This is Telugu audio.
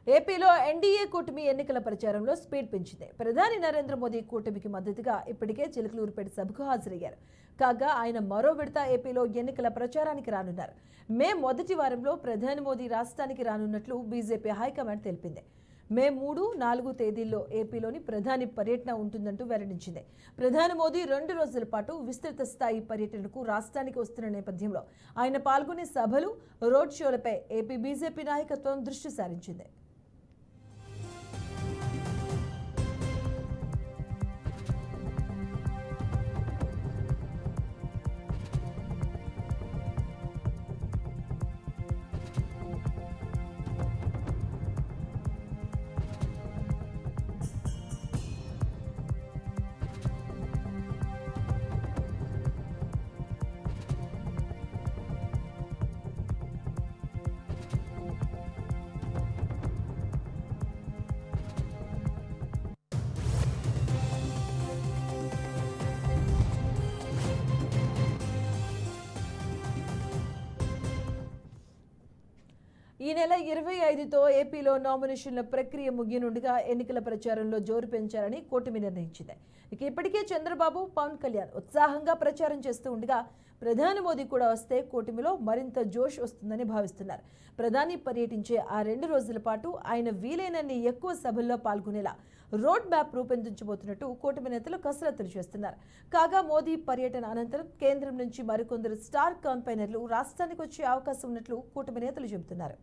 ఏపీలో ఎన్డీఏ కూటమి ఎన్నికల ప్రచారంలో స్పీడ్ పెంచింది. ప్రధాని నరేంద్ర మోదీ కూటమికి మద్దతుగా ఇప్పటికే చిలకలూరుపేట సభకు హాజరయ్యారు. కాగా ఆయన మరో విడత ఏపీలో ఎన్నికల ప్రచారానికి రానున్నారు. మే మొదటి వారంలో ప్రధాని మోదీ రాష్ట్రానికి రానున్నట్లు బీజేపీ హైకమాండ్ తెలిపింది. మే 3, 4 తేదీల్లో ఏపీలోని ప్రధాని పర్యటన ఉంటుందంటూ వెల్లడించింది. ప్రధాని మోదీ 2 రోజుల పాటు విస్తృత స్థాయి పర్యటనకు రాష్ట్రానికి వస్తున్న నేపథ్యంలో ఆయన పాల్గొనే సభలు, రోడ్ షోలపై ఏపీ బీజేపీ నాయకత్వం దృష్టి సారించింది. ఈ నెల 25తో ఏపీలో నామినేషన్ల ప్రక్రియ ముగియనుండగా ఎన్నికల ప్రచారంలో జోరు పెంచాలని కూటమి నిర్ణయించింది. ఇప్పటికే చంద్రబాబు, పవన్ కళ్యాణ్ ఉత్సాహంగా ప్రచారం చేస్తూ ఉండగా ప్రధాని మోదీ కూడా వస్తే కూటమిలో మరింత జోష్ వస్తుందని భావిస్తున్నారు. ప్రధాని పర్యటించే ఆ 2 రోజుల పాటు ఆయన వీలైనన్ని ఎక్కువ సభల్లో పాల్గొనేలా రోడ్ మ్యాప్ రూపొందించబోతున్నట్టు కూటమి నేతలు కసరత్తులు చేస్తున్నారు. కాగా మోదీ పర్యటన అనంతరం కేంద్రం నుంచి మరికొందరు స్టార్ క్యాంపెయినర్లు రాష్ట్రానికి వచ్చే అవకాశం ఉన్నట్లు కూటమి నేతలు చెబుతున్నారు.